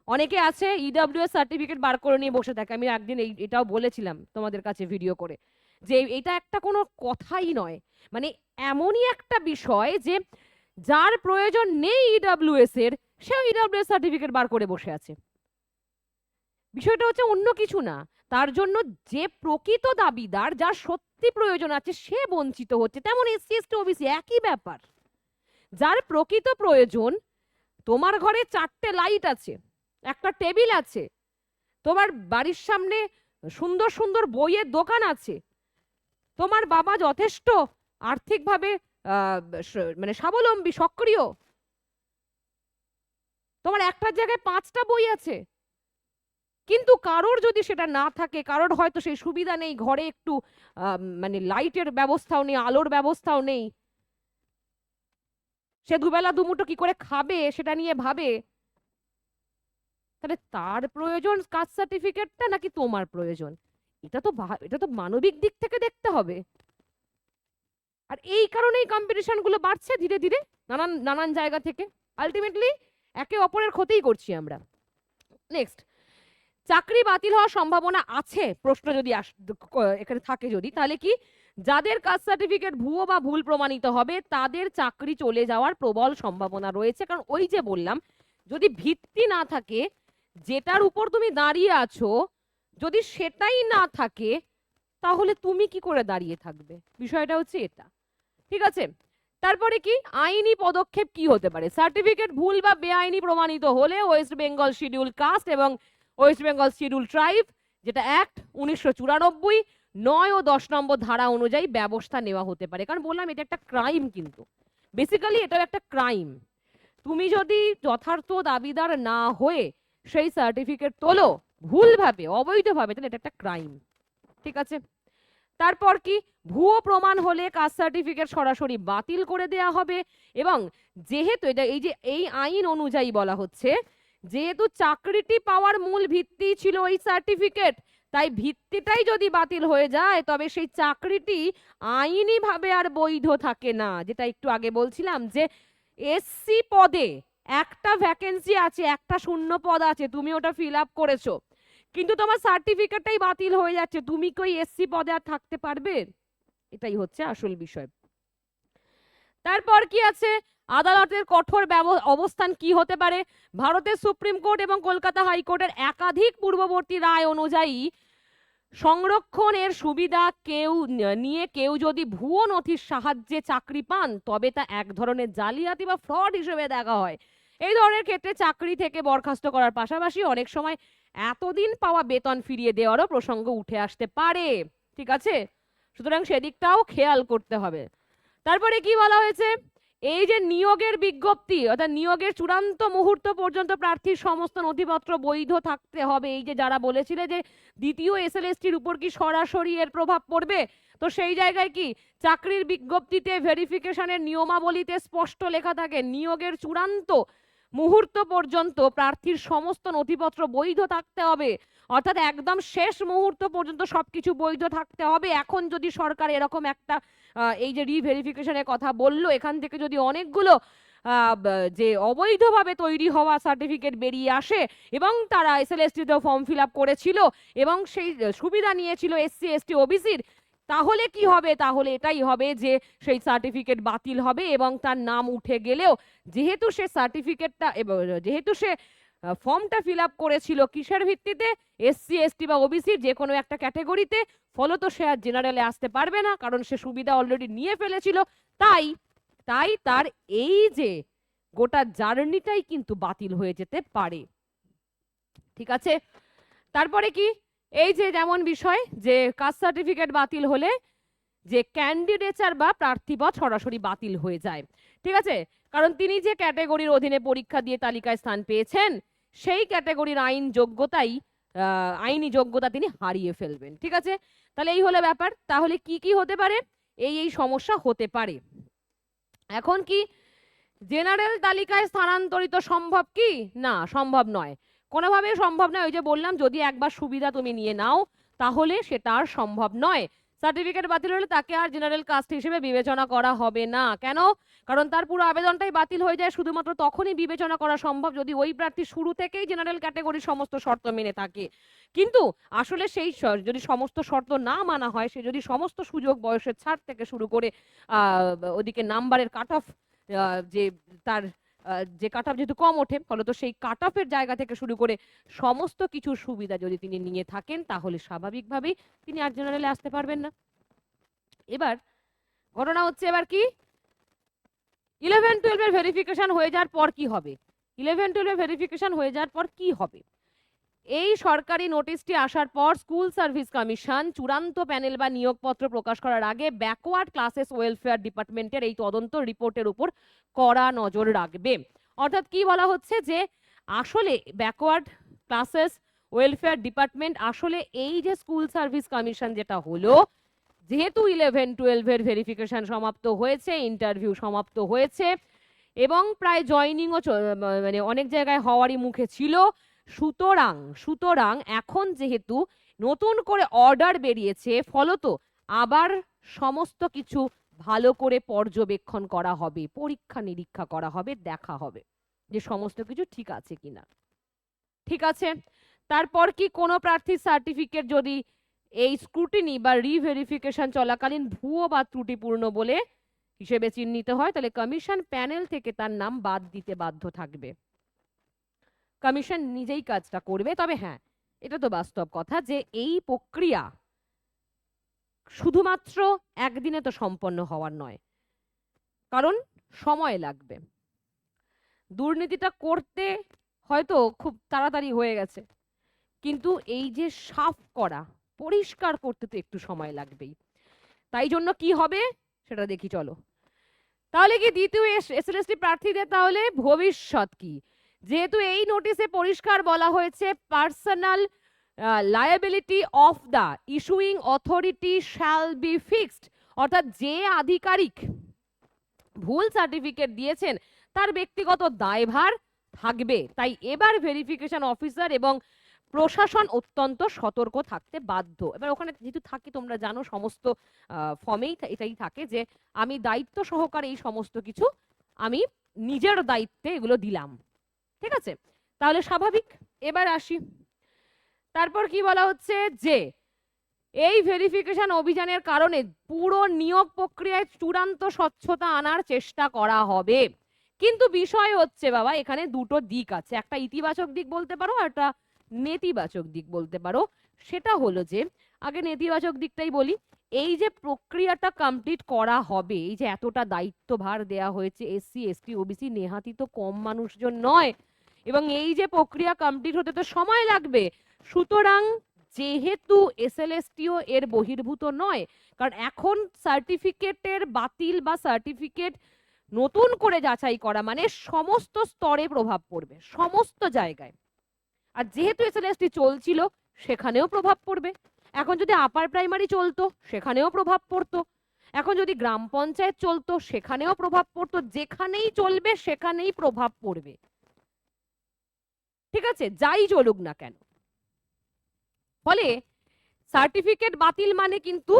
Speaker 1: অনেকে আছে ইডব্লিউএস সার্টিফিকেট বার করে নিয়ে বসে থাকে। আমি একদিন এটাও বলেছিলাম তোমাদের কাছে ভিডিও করে, যে এটা একটা কোনো কথাই নয়, মানে এমনই একটা বিষয় যে যার প্রয়োজন নেই ইডব্লিউএস এর, সে ইডব্লিউএস সার্টিফিকেট বার করে বসে আছে। বিষয়টা হচ্ছে অন্য কিছু না, তার জন্য যে প্রকৃত দাবিদার, যার সত্যি প্রয়োজন আছে, সে বঞ্চিত হচ্ছে। তেমন এসসি এসটি ওবিসি একই ব্যাপার। যার প্রকৃত প্রয়োজন, তোমার ঘরে 4টে লাইট আছে, একটা টেবিল আছে, তোমার বাড়ির সামনে সুন্দর সুন্দর বইয়ের দোকান আছে, তোমার বাবা যথেষ্ট আর্থিকভাবে মানে স্বাবলম্বী, সক্রিয়, তোমার একটার জায়গায় 5টা বই আছে, কিন্তু কারোর যদি সেটা না থাকে, কারোর হয়তো সেই সুবিধা নেই, ঘরে একটু মানে লাইটের ব্যবস্থাও নেই, আলোর ব্যবস্থাও নেই, সে দুবেলা দুমুঠো কি করে খাবে সেটা নিয়ে ভাবে, তাহলে তার প্রয়োজন কাস্ট সার্টিফিকেটটা নাকি তোমার প্রয়োজন? এটা তো মানবিক দিক থেকে দেখতে হবে। আর এই কারণেই কম্পিটিশন গুলো বাড়ছে ধীরে ধীরে নানান নানান জায়গা থেকে। আলটিমেটলি একে অপরের ক্ষতিই করছি আমরা। নেক্সট, চাকরি বাতিল হওয়ার সম্ভাবনা আছে প্রশ্ন যদি এখানে থাকে, যদি, তাহলে কি, যাদের কাস্ট সার্টিফিকেট ভুয়ো বা ভুল প্রমাণিত হবে তাদের চাকরি চলে যাওয়ার প্রবল সম্ভাবনা রয়েছে। কারণ ওই যে বললাম, যদি ভিত্তি না থাকে, যেটার উপর তুমি দাঁড়িয়ে আছো, যদি সেটাই না থাকে তাহলে তুমি কি করে দাঁড়িয়ে থাকবে, বিষয়টা হচ্ছে এটা। ঠিক আছে, তারপরে কি আইনি পদক্ষেপ কি হতে পারে? সার্টিফিকেট ভুল বা বেআইনি প্রমাণিত হলে ওয়েস্ট বেঙ্গল শিডিউল কাস্ট এবং ওয়েস্ট বেঙ্গল শিডিউল ট্রাইব, যেটা অ্যাক্ট 1994 9 ও 10 নম্বর ধারা অনুযায়ী ব্যবস্থা নেওয়া হতে পারে। কারণ বললাম এটা একটা ক্রাইম, কিন্তু বেসিক্যালি এটা একটা ক্রাইম। তুমি যদি যথার্থ দাবিদার না হয়ে সেই সার্টিফিকেট তোলো ভুলভাবে অবৈধভাবে, তাহলে এটা একটা ক্রাইম। ঠিক আছে, তারপর কি ভুয়ো প্রমাণ হলে কাস্ট সার্টিফিকেট সরাসরি বাতিল করে দেয়া হবে। এবং যেহেতু এটা এই আইন অনুযায়ী বলা হচ্ছে, যেহেতু চাকরিটি পাওয়ার মূল ভিত্তি ছিল এই সার্টিফিকেট, তাই ভিত্তিটাই যদি বাতিল হয়ে যায় তবে সেই চাকরিটি আইনি ভাবে আর বৈধ থাকে না। যেটা একটু আগে বলছিলাম যে এসসি পদে একটা ভ্যাকেন্সি আছে, একটা শূন্য পদ আছে, তুমি ওটা ফিল আপ করেছো, কিন্তু তোমার সার্টিফিকেটটাই বাতিল হয়ে যাচ্ছে, তুমি কি ওই এসসি পদে আর থাকতে পারবে? এটাই হচ্ছে আসল বিষয়। তারপর কি আছে, আদালতের কঠোর অবস্থান কি হতে পারে? ভারতের সুপ্রিম কোর্ট এবং কলকাতা হাইকোর্টের একাধিক পূর্ববর্তী রায় অনুযায়ী সংরক্ষণের সুবিধা কেউ যদি ভুয়ো নথির সাহায্যে চাকরি পান তবে তা এক ধরনের জালিয়াতি বা ফ্রড হিসেবে দেখা হয়। এই ধরনের ক্ষেত্রে চাকরি থেকে বরখাস্ত করার পাশাপাশি অনেক সময় এতদিন পাওয়া বেতন ফিরিয়ে দেওয়ারও প্রসঙ্গ উঠে আসতে পারে। ঠিক আছে, সুতরাং সেদিকটাও খেয়াল করতে হবে। তারপরে কি বলা হয়েছে, এই যে নিয়োগের বিজ্ঞপ্তি অর্থাৎ নিয়োগের চূড়ান্ত মুহূর্ত পর্যন্ত প্রার্থীর সমস্ত নথিপত্র বৈধ থাকতে হবে। এই যে যারা বলেছিলে যে দ্বিতীয় এসএলএসটির উপর কি সরাসরি এর প্রভাব পড়বে, তো সেই জায়গায় কি চাকরির বিজ্ঞপ্তিতে ভেরিফিকেশনের নিয়মাবলীতে স্পষ্ট লেখা থাকে নিয়োগের চূড়ান্ত মুহূর্ত পর্যন্ত প্রার্থীর সমস্ত নথিপত্র বৈধ থাকতে হবে। অর্থাৎ একদম শেষ মুহূর্ত পর্যন্ত সবকিছু বৈধ থাকতে হবে। এখন যদি সরকার এরকম একটা এই যে রিভেরিফিকেশনের কথা বললো, এখান থেকে যদি অনেকগুলো যে অবৈধভাবে তৈরি হওয়া সার্টিফিকেট বেরিয়ে আসে এবং তারা এসএলএসটিতেও ফর্ম ফিল আপ করেছিল এবং সেই সুবিধা নিয়েছিল এসসি এসটি ওবিসির, তাহলে কি হবে? তাহলে এটাই হবে যে সেই সার্টিফিকেট বাতিল হবে এবং তার নাম উঠে গেলেও যেহেতু সে সার্টিফিকেটটা যেহেতু সে ফর্মটা ফিল আপ করেছিল কিসের ভিত্তিতে, এসসি এসটি বা ওবিসি যে কোনো একটা ক্যাটাগরিতে, ফলত সে আর জেনারেলে আসতে পারবে না কারণ সে সুবিধা অলরেডি নিয়ে ফেলেছিল। তাই তার এই যে গোটা জার্নিটাই কিন্তু বাতিল হয়ে যেতে পারে। ঠিক আছে, তারপরে কি এই যে যেমন বিষয় যে কাস্ট সার্টিফিকেট বাতিল হলে যে ক্যান্ডিডেচার বা প্রার্থীপদ সরাসরি বাতিল হয়ে যায়। ঠিক আছে, কারণ তিনি যে ক্যাটাগরির অধীনে পরীক্ষা দিয়ে তালিকায় স্থান পেয়েছেন সেই ক্যাটাগরির আইনি যোগ্যতা তিনি হারিয়ে ফেলবেন। ঠিক আছে, তাহলে এই হলো ব্যাপার। তাহলে কি কি হতে পারে? এই সমস্যা হতে পারে। এখন কি জেনারেল তালিকায় স্থানান্তরিত সম্ভব কি? না, সম্ভব নয়, কোনোভাবে সম্ভব নয়। ওই যে বললাম যদি একবার সুবিধা তুমি নিয়ে নাও তাহলে সেটা আর সম্ভব নয়। সার্টিফিকেট বাতিল হলে তাকে আর জেনারেল কাস্ট হিসেবে বিবেচনা করা হবে না। কেন? কারণ তার পুরো আবেদনটাই বাতিল হয়ে যায়। শুধুমাত্র তখনই বিবেচনা করা সম্ভব যদি ওই প্রার্থী শুরু থেকেই জেনারেল ক্যাটাগরির সমস্ত শর্ত মেনে থাকে। কিন্তু আসলে সেই যদি সমস্ত শর্ত না মানা হয়, সে যদি সমস্ত সুযোগ বয়সের ছাড় থেকে শুরু করে ওদিকে নাম্বারের কাট অফ যে তার যে কাট অফ যেহেতু কম ওঠে, ফলত সেই কাট অফের জায়গা থেকে শুরু করে সমস্ত কিছুর সুবিধা যদি তিনি নিয়ে থাকেন তাহলে স্বাভাবিকভাবেই তিনি আর জেনারেলে আসতে পারবেন না। এবার ঘটনা হচ্ছে এবার কি 11-12 এর ভেরিফিকেশন হয়ে যাওয়ার পর কি হবে? 11-12 এর ভেরিফিকেশন হয়ে যাওয়ার পর কি হবে? এই সরকারি নোটিশটি আসার পর স্কুল সার্ভিস কমিশন চূড়ান্ত প্যানেল বা নিয়োগপত্র প্রকাশ করার আগে ব্যাকওয়ার্ড ক্লাসেস ওয়েলফেয়ার ডিপার্টমেন্টের এই তদন্ত রিপোর্টের উপর কড়া নজর রাখবে। অর্থাৎ কি বলা হচ্ছে যে আসলে ব্যাকওয়ার্ড ক্লাসেস ওয়েলফেয়ার ডিপার্টমেন্ট আসলে এই যে স্কুল সার্ভিস কমিশন যেটা হলো, যেহেতু 11-12 এর ভেরিফিকেশন সমাপ্ত হয়েছে, ইন্টারভিউ সমাপ্ত হয়েছে এবং প্রায় জয়নিংও মানে অনেক জায়গায় হওয়ারই মুখে ছিল, সুতরাং এখন যেহেতু নতুন করে অর্ডার বেরিয়েছে, ফলত আবার সমস্ত কিছু ভালো করে পর্যবেক্ষণ করা হবে, পরীক্ষা নিরীক্ষা করা হবে, দেখা হবে যে সমস্ত কিছু ঠিক আছে কিনা। ঠিক আছে, তারপর কি কোনো প্রার্থীর সার্টিফিকেট যদি এই স্ক্রুটিনি বা রিভেরিফিকেশন চলাকালীন ভুয়ো বা ত্রুটিপূর্ণ বলে হিসেবে চিহ্নিত হয় তাহলে কমিশন প্যানেল থেকে তার নাম বাদ দিতে বাধ্য থাকবে। কমিশন নিজেই কাজটা করবে। তবে হ্যাঁ, এটা তো বাস্তব কথা যে এই প্রক্রিয়া শুধুমাত্র একদিনে তো সম্পন্ন হওয়ার নয়, কারণ সময় লাগবে। দুর্নীতিটা করতে হয়তো খুব তাড়াতাড়ি হয়ে গেছে, কিন্তু এই যে সাফ করা, পরিষ্কার করতে তো একটু সময় লাগবেই। তাই জন্য কি হবে সেটা দেখি চলো। তাহলে কি দ্বিতীয় এসএলএসটি প্রার্থীদের তাহলে ভবিষ্যৎ কি? যেহেতু এই নোটিশে পরিষ্কার বলা হয়েছে personal liability of the issuing authority shall be fixed, অর্থাৎ যে আধিকারিক ভুল সার্টিফিকেট দিয়েছেন তার ব্যক্তিগত দায়ভার থাকবে। তাই এবার ভেরিফিকেশন অফিসার এবং প্রশাসন অত্যন্ত সতর্ক থাকতে বাধ্য। এবার ওখানে যেহেতু থাকে, তোমরা জানো সমস্ত ফর্মেই এটাই থাকে যে আমি দায়িত্ব সহকারে এই সমস্ত কিছু আমি নিজের দায়িত্বে এগুলো দিলাম। ঠিক আছে, তাহলে স্বাভাবিক। এবার আসি, তারপর কি বলা হচ্ছে যে এই ভেরিফিকেশন অভিযানের কারণে পুরো নিয়োগ প্রক্রিয়ায় চূড়ান্ত স্বচ্ছতা আনার চেষ্টা করা হবে। কিন্তু বিষয় হচ্ছে বাবা, এখানে দুটো দিক আছে, একটা ইতিবাচক দিক বলতে পারো আর একটা নেতিবাচক দিক বলতে পারো। সেটা হলো যে আগে নেতিবাচক দিকটাই বলি। এই যে প্রক্রিয়াটা কমপ্লিট করা হবে, এই যে এতটা দায়িত্বভার দেয়া হয়েছে এসসি এসটি ওবিসি, নেহাতি তো কম মানুষজন নয়, এবং এই যে প্রক্রিয়া কমপ্লিট হতে তো সময় লাগবে। সুতরাং যেহেতু এসএলএসটিও এর বহির্ভূত নয়, কারণ এখন সার্টিফিকেটের বাতিল বা সার্টিফিকেট নতুন করে যাচাই করা মানে সমস্ত স্তরে প্রভাব পড়বে, সমস্ত জায়গায়। আর যেহেতু এসএলএসটি চলছিল সেখানেও প্রভাব পড়বে। এখন যদি আপার প্রাইমারি চলতো সেখানেও প্রভাব পড়তো, এখন যদি গ্রাম পঞ্চায়েত চলতো সেখানেও প্রভাব পড়তো, যেখানেই চলবে সেখানেই প্রভাব পড়বে। ঠিক আছে, যাই চলুক না কেন। ফলে সার্টিফিকেট বাতিল মানে কিন্তু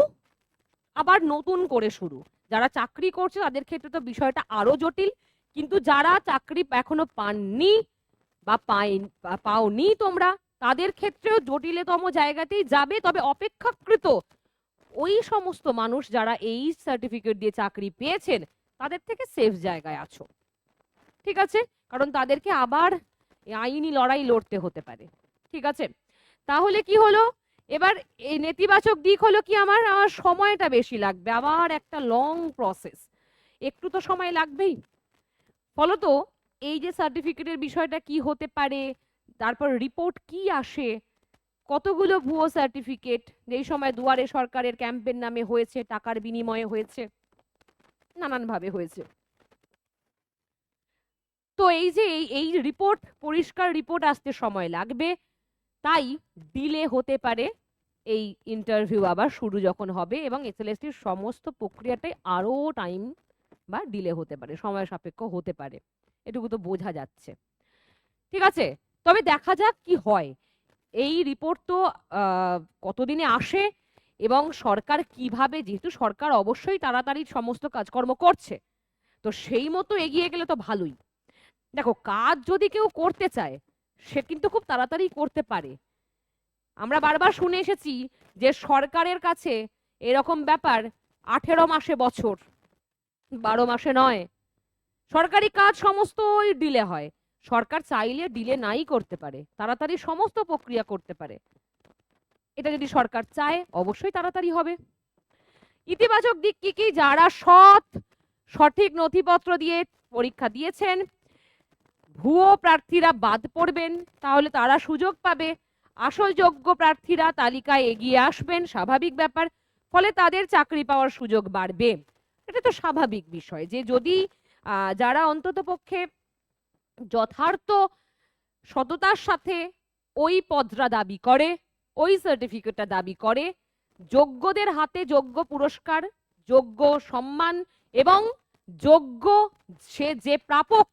Speaker 1: আবার নতুন করে শুরু। যারা চাকরি করছে তাদের ক্ষেত্রে তো বিষয়টা আরো জটিল, কিন্তু যারা চাকরি এখনো পাননি বা পাওনি তোমরা, তাদের ক্ষেত্রেও জটিলতম জায়গাতেই যাবে। তবে অপেক্ষাকৃত ওই সমস্ত মানুষ যারা এই সার্টিফিকেট দিয়ে চাকরি পেয়েছেন তাদের থেকে সেফ জায়গায় আছো। ঠিক আছে, কারণ তাদেরকে আবার আইনি লড়াই লড়তে হতে পারে। ঠিক আছে, তাহলে কি হলো এবার এই নেতিবাচক দিক হলো কি, আমার সময়টা বেশি লাগবে, আবার একটা লং প্রসেস, একটু তো সময় লাগবেই। ফলত এই যে সার্টিফিকেটের বিষয়টা কি হতে পারে, তারপর রিপোর্ট কি আসে, কতগুলো ভুয়ো সার্টিফিকেট যেই সময় দুয়ারে সরকারের ক্যাম্পের নামে হয়েছে, টাকার বিনিময়ে হয়েছে, নানানভাবে হয়েছে। তো এই যে এই রিপোর্ট, পরিষ্কার রিপোর্ট আসতে সময় লাগবে, তাই ডিলে হতে পারে এই ইন্টারভিউ আবার শুরু যখন হবে, এবং এসএলএসটির সমস্ত প্রক্রিয়াটাই আরো টাইম বা ডিলে হতে পারে, সময় সাপেক্ষ হতে পারে, এটুকু তো বোঝা যাচ্ছে। ঠিক আছে, তবে দেখা যাক কি হয়। এই রিপোর্ট তো কতদিনে আসে এবং সরকার কিভাবে, যেহেতু সরকার অবশ্যই তাড়াতাড়ি সমস্ত কাজকর্ম করছে, তো সেই মতো এগিয়ে গেলে তো ভালোই। দেখো, কাজ যদি কেউ করতে চায় সে কিন্তু খুব তাড়াতাড়ি করতে পারে। আমরা বারবার শুনে এসেছি যে সরকারের কাছে এরকম ব্যাপার 18 মাসে বছর, 12 মাসে নয়। সরকারি কাজ সমস্তই ডিলে হয়। সরকার চাইলে ডিলে নাই করতে পারে, তাড়াতাড়ি সমস্ত প্রক্রিয়া করতে পারে। এটা যদি সরকার চায় অবশ্যই তাড়াতাড়ি হবে। ইতিবাচক দিক কি কি? যারা সঠিক নথিপত্র দিয়ে পরীক্ষা দিয়েছেন, ভুয়ো প্রার্থীরা বাদ পড়বেন, তাহলে তারা সুযোগ পাবে, আসল যোগ্য প্রার্থীরা তালিকায় এগিয়ে আসবেন, স্বাভাবিক ব্যাপার। ফলে তাদের চাকরি পাওয়ার সুযোগ বাড়বে। এটা তো স্বাভাবিক বিষয় যে যদি যারা অন্ততপক্ষে যথার্থ সততার সাথে ওই পদটা দাবি করে, ওই সার্টিফিকেটটা দাবি করে, যোগ্যদের হাতে যোগ্য পুরস্কার, যোগ্য সম্মান এবং যোগ্য সে যে প্রাপক,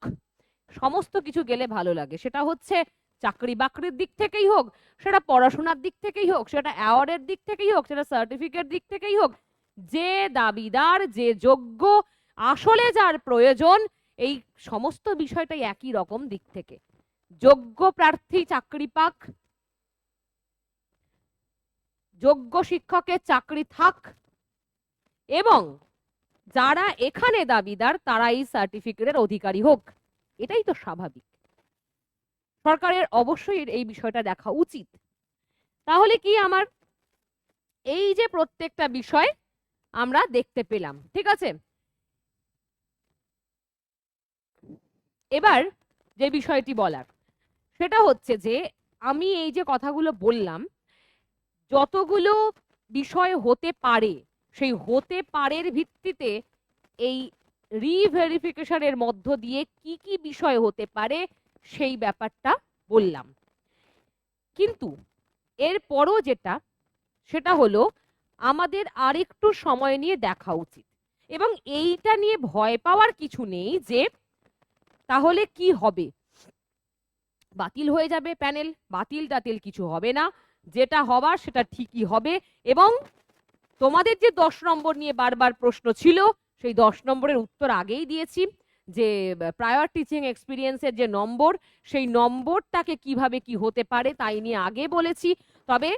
Speaker 1: সমস্ত কিছু গেলে ভালো লাগে। সেটা হচ্ছে চাকরি বাকরির দিক থেকেই হোক, সেটা পড়াশোনার দিক থেকেই হোক, সেটা অ্যাওয়ার্ডের দিক থেকেই হোক, সেটা সার্টিফিকেট দিক থেকেই হোক, যে দাবিদার, যে যোগ্য, আসলে যার প্রয়োজন, এই সমস্ত বিষয়টাই একই রকম দিক থেকে। যোগ্য প্রার্থী চাকরি পাক, যোগ্য শিক্ষকের চাকরি থাক, এবং যারা এখানে দাবিদার তারা এই সার্টিফিকেটের অধিকারী হোক, এটাই তো স্বাভাবিক। সরকারের অবশ্যই এই বিষয়টা দেখা উচিত। তাহলে কি আমার এই যে প্রত্যেকটা বিষয় আমরা দেখতে পেলাম, ঠিক আছে। এবার যে বিষয়টি বলার সেটা হচ্ছে যে আমি এই যে কথাগুলো বললাম, যতগুলো বিষয় হতে পারে সেই হতে পারের ভিত্তিতে এই রিভেরিফিকেশনের মধ্য দিয়ে কি কি বিষয় হতে পারে সেই ব্যাপারটা বললাম। কিন্তু এরপরও যেটা সেটা হলো আমাদের আরেকটু সময় নিয়ে দেখা উচিত, এবং এইটা নিয়ে ভয় পাওয়ার কিছু নেই যে তাহলে কি হবে, বাতিল হয়ে যাবে প্যানেল, বাতিল টাতিল কিছু হবে না, যেটা হবার সেটা ঠিকই হবে। এবং তোমাদের যে 10 নম্বর নিয়ে বারবার প্রশ্ন ছিল সেই 10 নম্বরের উত্তর আগেই দিয়েছি, যে প্রায়র টিচিং এক্সপিরিয়েন্সের যে নম্বর সেই নম্বরটাকে কিভাবে কি হতে পারে তাই নিয়ে আগে বলেছি। তবে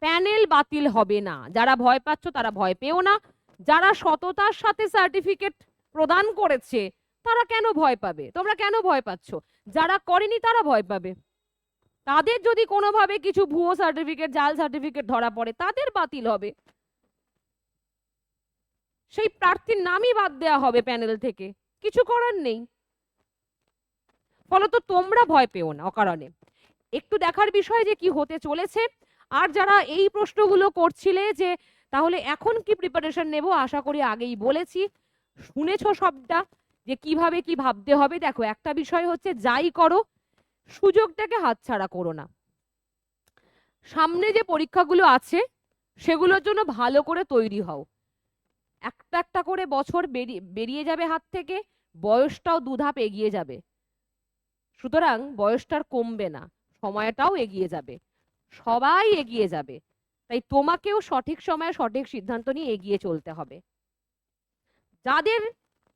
Speaker 1: প্যানেল বাতিল হবে না, যারা ভয় পাচ্ছ তারা ভয় পেও না, যারা সততার সাথে সার্টিফিকেট প্রদান করেছে তারা কেন ভয় পাবে, তোমরা কেন ভয় পাচ্ছ, যারা করেনি তারা ভয় পাবে। তাদের যদি কোনোভাবে কিছু ভুয়ো সার্টিফিকেট জাল সার্টিফিকেট ধরা পড়ে তাদের বাতিল হবে, সেই প্রার্থীর নামই বাদ দেওয়া হবে প্যানেল থেকে, কিছু করার নেই। ফলত তোমরা ভয় পেও না অকারণে। একটু দেখার বিষয় যে কি হতে চলেছে। আর যারা এই প্রশ্নগুলো করছিলে যে তাহলে এখন কি প্রিপারেশন নেব, আশা করি আগেই বলেছি, শুনেছো সবটা যে কিভাবে কি ভাবতে হবে। দেখো একটা বিষয় হচ্ছে যাই করো সুযোগটাকে হাতছাড়া করো না। সামনে যে পরীক্ষাগুলো আছে সেগুলোর জন্য ভালো করে তৈরি হও। একটা একটা করে বছর বেরিয়ে যাবে হাত থেকে, বয়সটাও দুধাপ এগিয়ে যাবে, সুতরাং বয়সটার কমবে না, সময়টাও এগিয়ে যাবে, সবাই এগিয়ে যাবে। তাই তোমাকেও সঠিক সময়ে সঠিক সিদ্ধান্ত নিয়ে এগিয়ে চলতে হবে। যাদের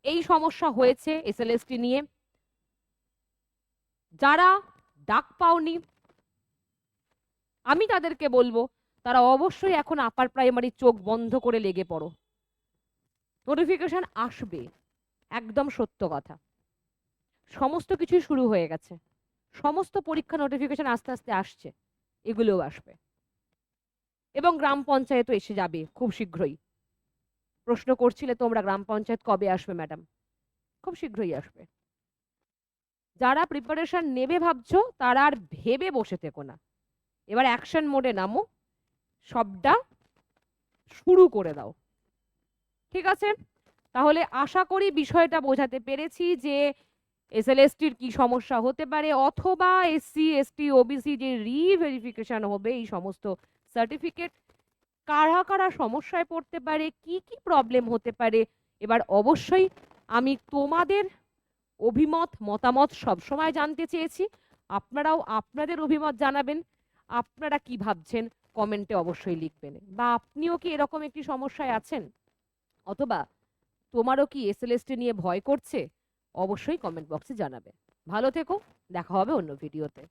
Speaker 1: এই সমস্যা হয়েছে এসএলএসটি নিয়ে, যারা ডাক পাওনি, আমি তাদেরকে বলবো তারা অবশ্যই এখন আপার প্রাইমারি চোখ বন্ধ করে লেগে পড়ো, নোটিফিকেশন আসবে, একদম সত্য কথা। সমস্ত কিছু শুরু হয়ে গেছে, সমস্ত পরীক্ষা নোটিফিকেশন আস্তে আস্তে আসছে, এগুলোও আসবে। এবং গ্রাম পঞ্চায়েতও এসে যাবে খুব শীঘ্রই। প্রশ্ন করছিলে তোমরা গ্রাম পঞ্চায়েত কবে আসবে ম্যাডাম, খুব শীঘ্রই আসবে। যারা প্রিপারেশন নেবে ভাবছো তারা আর ভেবে বসে থেকো না, এবার অ্যাকশন মোডে নামো, সবটা শুরু করে দাও, ঠিক আছে। তাহলে আশা করি বিষয়টা বোঝাতে পেরেছি যে এসএলএসটির কি সমস্যা হতে পারে, অথবা এসসি এসটি ওবিসি যে রিভেরিফিকেশন হবে এই সমস্ত সার্টিফিকেট, কারা কারা সমস্যায় পড়তে পারে, কি কি প্রবলেম হতে পারে। এবার অবশ্যই আমি তোমাদের মতামত সবসময় জানতে চেয়েছি, আপনারাও আপনাদের অভিমত জানাবেন, আপনারা কি ভাবছেন কমেন্টে অবশ্যই লিখবেন। বা আপনিও কি এরকম একটি সমস্যায় আছেন, অথবা তোমারও কি এসএলএসটি নিয়ে ভয় করছে, অবশ্যই কমেন্ট বক্সে জানাবে। ভালো থেকো, দেখা হবে অন্য ভিডিওতে।